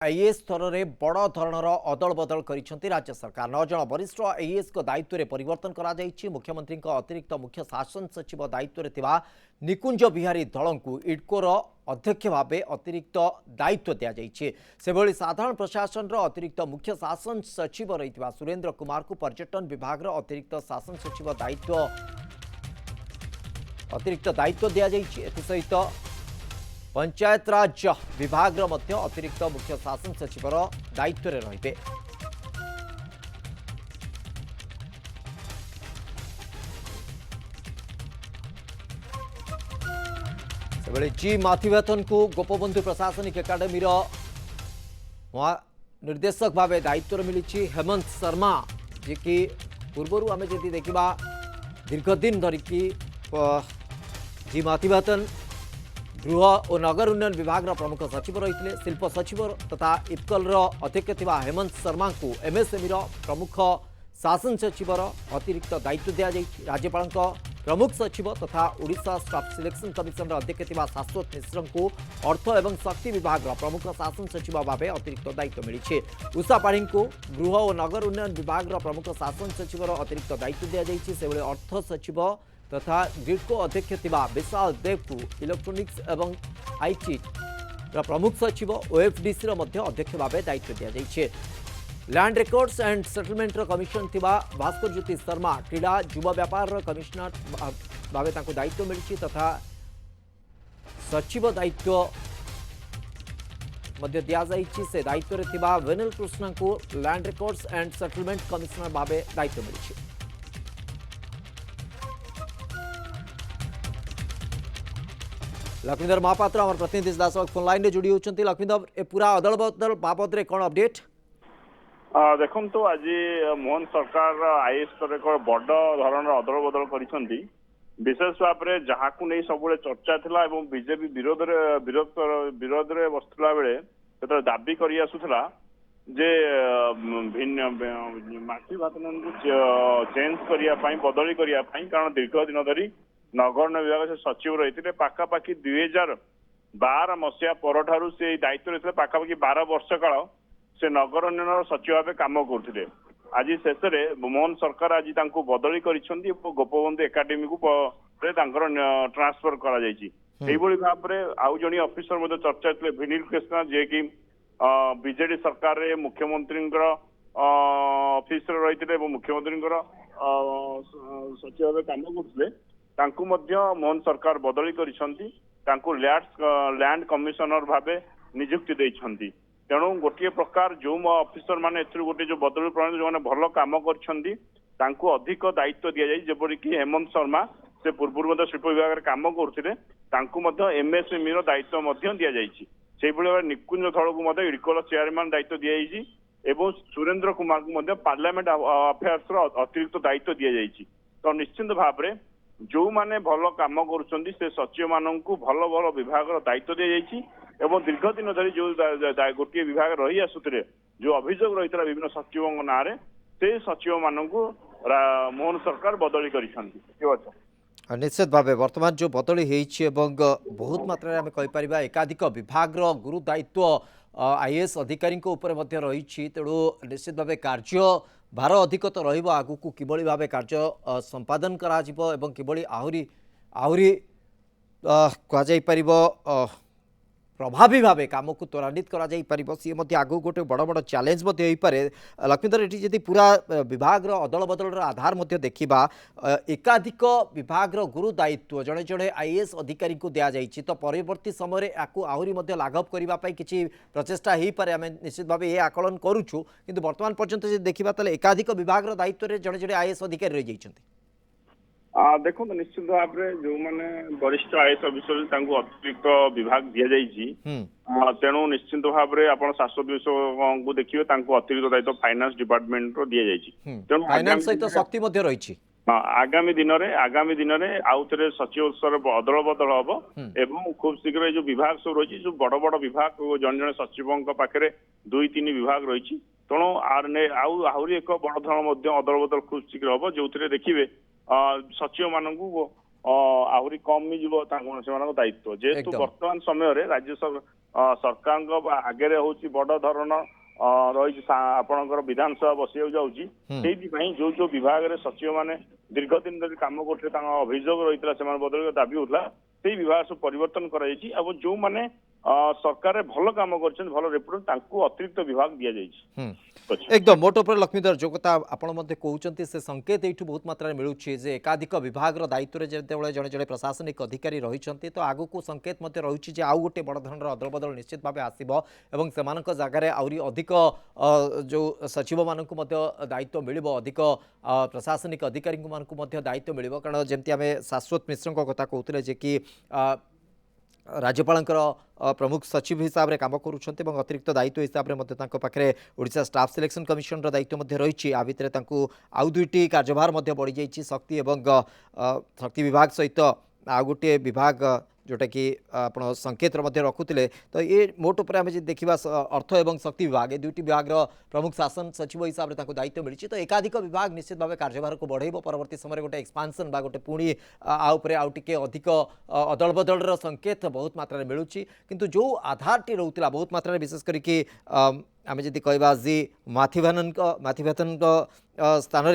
IAS स्तर में बड़ धरणर अदल बदल कर राज्य सरकार 9 जन वरिष्ठ आईएएस दायित्व में परिवर्तन कर मुख्यमंत्री अतिरिक्त मुख्य शासन सचिव दायित्व में निकुंज बिहारी दल को इडकोर अध्यक्ष भाव अतिरिक्त दायित्व दि से साधारण प्रशासन अतिरिक्त मुख्य शासन सचिव रही सुरेंद्र कुमार को पर्यटन विभाग अतिरिक्त शासन सचिव अतिरिक्त दायित्व दि सहित पंचायत राज विभाग अतिरिक्त मुख्य शासन सचिवर दायित्व रहिबे। सेबळे जी माथिवाथन को गोपबंधु प्रशासनिक एकाडेमी निर्देशक भाव दायित्व मिली हेमंत शर्मा जी की पूर्वर आम जी देखा दीर्घदिन धरिकी जी माथिवाथन गृह और नगर उन्नयन विभाग प्रमुख सचिव रही शिल्प सचिव तथा इफ्कल अध्यक्ष थिबा हेमंत शर्मा को एमएसएमई प्रमुख शासन सचिव अतिरिक्त दायित्व दि राज्यपाल प्रमुख सचिव तथा ओडिशा स्टाफ सिलेक्शन कमिशन अध्यक्ष थिबा शाश्वत मिश्र को अर्थ एवं शक्ति विभाग प्रमुख शासन सचिव भाव अतिरिक्त दायित्व मिली। उषा पाढ़ी को गृह और नगर उन्नयन विभाग प्रमुख शासन सचिव अतिरिक्त दायित्व दि से अर्थ सचिव तथा ग्रिडको अध्यक्ष थिबा विशाल देव को इलेक्ट्रोनिक्स एवं आईटी प्रमुख सचिव ओएफडीसी अध्यक्ष भाव दायित्व the land records and settlement commission थिबा भास्कर ज्योति शर्मा क्रीड़ा युवा व्यापार कमिशनर भाव दायित्व मिली तथा सचिव दायित्व दि से दायित्व थिबा वेनिल कृष्णा को land records and settlement commissioner भाव दायित्व मिली। लक्ष्मीधर महापात्र आम प्रतिनिधि दासक फोन लाइन जोड़ी होती। लक्ष्मीधर ए पूरा अदल बदल बाबद कौन अपडेट देखो तो आज मोहन सरकार आईएएस स्तर एक बड़ धरण अदल बदल कर विशेष भाव में जहाँ को नहीं सब चर्चा थिला एवं बीजेपी विरोध में बसला बेले दाबी कर आसुला जे भिन्न मातृभाषण को चेंज करने बदली करने कारण दीर्घ दिन धरी नगर विभाग से सचिव रही पाखापाखि 2012 मसीहा पर से दायित्व रही पाखापाखि 12 वर्ष काल से नगर उन्नयन सचिव भाव कम करते। आज शेष में मोहन सरकार आज बदली कर गोपबंधु एकाडेमी को ट्रांसफर कर भाव में आउ जन अफिसर चर्चा थे विनील कृष्णा जे कि बीजेडी सरकार रे मुख्यमंत्री अफिस रही मुख्यमंत्री सचिव भाव कम करते मोहन सरकार बदली कर लैंड कमिशनर भाव नियुक्ति देइछंती। तेणु गोटे प्रकार जो अफिसर माने गोटे जो बदली प्रणाली जो भल कम कर अधिक दायित्व दि जाए जेपरिक हेमंत शर्मा से पूर्व शिल्प विभाग कम करते एमएसएमई दायित्व दि जाए निकुंज धड़ को इडकोल चेयरमैन दायित्व दि एवं सुरेंद्र कुमार को पार्लियामेंट अफेयर्स अतिरिक्त दायित्व दि जाए। तो निश्चिंत भाव में जो माने भल कम कर सचिव मान भल भल विभाग दायित्व दि जाए एवं दीर्घ दिन धरी जो गोटे विभाग रही आसुते जो अभियोग रही विभिन्न सचिवों ना से सचिव मान मोहन सरकार बदली कर निश्चित भाव बर्तमान जो बदली होती बहुत मात्रा में कहीपर एकाधिक विभाग गुरु दायित्व आईएएस अधिकारी रही तेणु निश्चित भाव कार्य भार अधिक तो रगू किभली भाव कार्य संपादन कर आहरी आहरी कह प्रभावी भाव कम को त्वरान्वित कर सी आगू गोटे बड़ बड़ चैलेंज पारे। लक्ष्मीधर ये जी पूरा विभाग अदल बदल आधार देखा एकाधिक विभाग गुरु दायित्व जड़े जड़े आईएएस अधिकारी को दि जाइए तो परवर्ती समय आहरी लाघव करने किसी प्रचेषा हो पारे आम निश्चित भाव ये आकलन करुचु किंतु वर्तमान पर्यंत देखा एकाधिक विभाग दायित्व में जड़े जड़े आईएएस अधिकारी रही जाइए। देखो तो निश्चित भाव में जो मैंने वरिष्ठ आईएएस अफिसर अतिरिक्त विभाग दि जाइए तेणु निश्चित भाव में आप शाश्वत विषय को देखिए अतिरिक्त दायित्व फाइनेंस डिपार्टमेंट दि जाइए तेणु फाइनेंस सहित शक्ति रही आगामी दिन में आउ थे सचिव स्तर अदल बदल हम एवं खूब शीघ्र जो विभाग सब रही जो बड़ बड़ विभाग जन जन सचिवों पाखे 2-3 विभाग रही तेणु आहरी एक बड़ धरण अदल बदल खूब शीघ्र हम जो देखिए सचिव मान ଆହୁରି କମିଯିବ ସେମାନଙ୍କ ଦାୟିତ୍ୱ। ଯେହେତୁ ଏକଦମ। ବର୍ତ୍ତମାନ ସମୟରେ ରାଜ୍ୟ ସରକାରଙ୍କ ଆଗରେ ହଉଛି ବଡ ଧରଣ ରହିଛି ଆପଣଙ୍କର ବିଧାନସଭା ବସିବାକୁ ଯାଉଛି। ସେଇଥିପାଇଁ ଯୋଉ ବିଭାଗରେ ସଚିବ ମାନେ ଦୀର୍ଘ ଦିନ ଧରି କାମ କରୁଥିଲେ ତାଙ୍କ ଅଭିଯୋଗ ରହିଥିଲା ସେମାନେ ବଦଳିବା ଦାବି ହଉଥିଲା ସେଇ ବିଭାଗ ସବୁ ପରିବର୍ତ୍ତନ କରାଯାଇଛି ଏବଂ ଯୋଉମାନେ ସରକାରରେ ଭଲ କାମ କରିଛନ୍ତି ଭଲ ରେପୁଟେସନ ତାଙ୍କୁ ଅତିରିକ୍ତ ବିଭାଗ ଦିଆଯାଇଛି। एकदम मोट उपर लक्ष्मीधर जो कथा आपण कहते से संकेत ये बहुत मात्रा मिलूँ जे एकाधिक विभाग दायित्व जो जड़े जड़े प्रशासनिक अधिकारी रही तो आग को संकेत रही आउ गोटे बड़ धरण अदल बदल निश्चित भाव आसो से जगार आहरी अधिक जो सचिव मानक दायित्व मिल अधिक प्रशासनिक अधिकारी दायित्व मिल कारण जमी आम शाश्वत मिश्र कथा कहते कि राज्यपाल प्रमुख सचिव हिसाब से कम कर अतिरिक्त दायित्व हिसाब से पाखे ओडिशा स्टाफ सिलेक्शन कमिशन दायित्व रही आ भितर आउ दुईटी कार्यभार बढ़ी जाइए शक्ति और शक्ति विभाग सहित आउ गोटे विभाग जोटा कि आप संकेत रखुले तो ये मोट उपर आम देखा अर्थ और शक्ति विभाग ये दुईटी विभाग प्रमुख शासन सचिव हिसाब से दायित्व मिली तो एकाधिक विभाग निश्चित भाव कार्यभार को बढ़ेब परवर्ती समय गोटे एक्सपांसन बा गोटे पुणी आउे आउ टे अधिक अदल बदल संकेत बहुत मात्रा मिलूँ किंतु जो आधार टी रोला बहुत मात्रा विशेष करके आम जी कह जी माथिभातन स्थान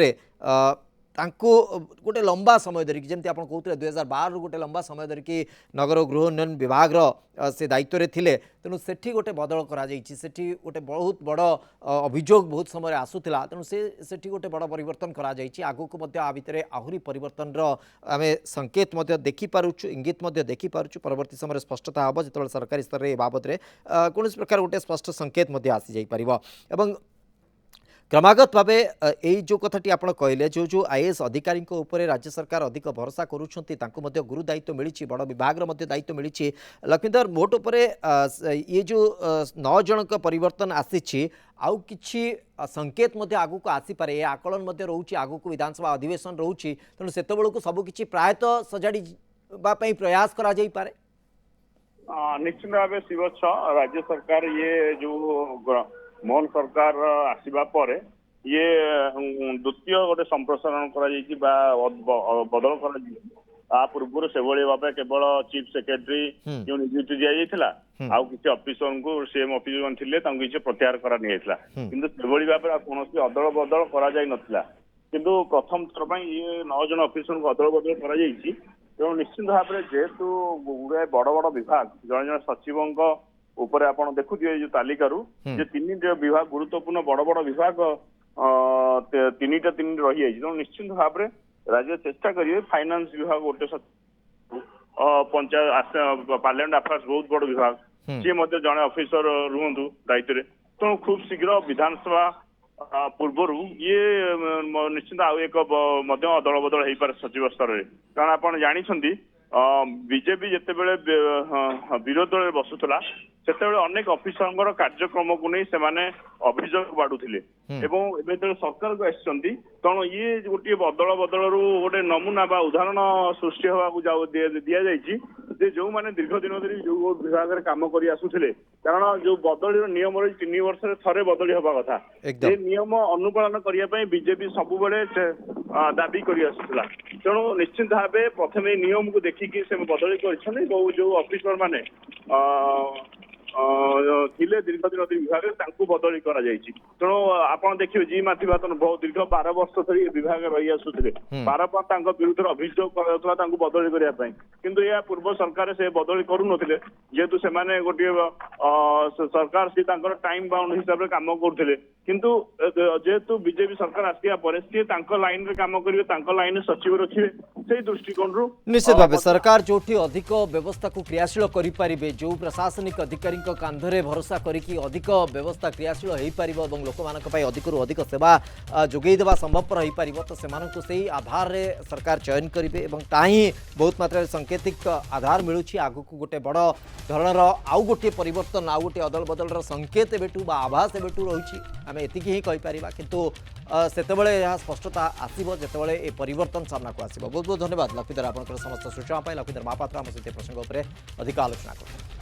तांको गोटे लंबा समय धरिकी जमी आप कहते 2012 गोटे लंबा समय धरिकी नगर गृह उन्नयन विभाग से दायित्व रे थिले तेणु सेठी गोटे बदल करा जाइछि सेठी गोटे बहुत बड़ अभियोग बहुत समय आसूला तेणु सेठी गोटे बड़ परिवर्तन करा जाइछि आगु को आ भितर आहुरी परिवर्तन आम संकेत देखि पारुछु इंगित देखि पारुछु परवर्ती समय स्पष्टता हम जो सरकारी स्तर में बाबद में कौन प्रकार गोटे स्पष्ट संकेत आसी जाई परिबो एवं क्रमागत भाव यही जो कथाटी आप कहले जो जो आईएएस अधिकारी राज्य सरकार अधिक भरोसा करुँच गुरु दायित्व मिली बड़ विभाग दायित्व मिली लक्ष्मीधर मोट उपर ये जो 9 जन परिवर्तन आसी आउ किछि संकेत आगु को आसीपे आकलन रोचे आगु को विधानसभा अधिवेशन रोचे तेणु से सबकि प्रायतः सजाड़ी प्रयास करा जाई पारे। निश्चित भाव शिवच्छ राज्य सरकार ये जो मोहन सरकार आसवा पर ये द्वितीय गोटे संप्रसारण बदल कर पूर्व से भाव केवल चीफ सेक्रेटरी जो नियुक्ति दि जाइए आउ किसी ऑफिसर को सीएम ऑफिसर थे किसी प्रत्याहार कराइला किंतु से भाव कौन अदल बदल किंतु प्रथम थर पर ये 9 जन ऑफिसर को अदल बदल कर तेणु निश्चित भाव जेहेतु गुड़ाए बड़ बड़ विभाग जड़े जड़े सचिवों ऊपर आप देखुए जो तालिकारु जे 3 विभाग गुरुत्वपूर्ण बड़ बड़ विभाग 3टा रही है निश्चित भाव में राज्य चेष्टा करिए फाइनेंस विभाग गोटे पंचायत पार्लियामेंट अफेयर्स बहुत बड़ विभाग सी जड़े ऑफिसर रुहतु दायित्व तेणु खूब शीघ्र विधानसभा पूर्वर ये निश्चित आउ एक अदल बदल हो पारे सचिव स्तर में कारण आप जानते बीजेपी जिते विरोध दल बसुला से अनेक ऑफिसर कार्यक्रम को नहीं से अभियोग बाढ़ुले सरकार को आसती तेणु ये गोटे बदल बदल गोटे नमूना बा उदाहरण सृष्टि होगा दि जाइए जो मैंने दीर्घ दिन धरी जो विभाग में कम कर आसुले कारण जो बदली नियम रही 3 वर्ष थे बदली हवा कथा ये नियम अनुपालन करने बीजेपी सब दाबी कर आसुला तेणु निश्चित भाव प्रथम नियम को देखिकी से बदली कर जो ऑफिसर माने थिले दीर्घ दिन विभाग बदली तेणु आप देखिए जी माथिभातन बहुत दीर्घ 12 वर्ष धरी विभाग रही आसुले बार बार विरुद्ध अभियोग बदली करने किंतु यह पूर्व सरकार से बदली करूँ जेहेतु से गोटे सरकार सी टाइम बाउंड हिसाब से कम करुले किंतु जेहेतु बीजेपी सरकार आसिया पर सी लाइन रे काम करेंगे लाइन सचिव रखिए से दृष्टिकोण निश्चित भाव सरकार जो अधिक व्यवस्था को क्रियाशील करें जो प्रशासनिक अधिकारी कांधरे भरोसा करके अधिक व्यवस्था क्रियाशील हो पार लोक मान अधिक अधिक सेवा जोगेदेवा संभवपर हो पार तो से आधार रे सरकार चयन करेंगे ताही बहुत मात्रा सांकेतिक आधार मिलूँ आगू को गोटे बड़ धरणर आउ गोटे परिवर्तन आउ गोटे अदल बदल संकेत एबेठू आभास एबेठू रही आम एतिकी ही कहीपर किंतु सेतेबेले यह स्पष्टता आसो जितेबाला ये परिवर्तन सामना को आसो। बहुत बहुत धन्यवाद लक्ष्मीधर आप समस्त सूचना लक्ष्मीधर महापात्र आम सहित प्रसंग पर अधिक आलोचना कर।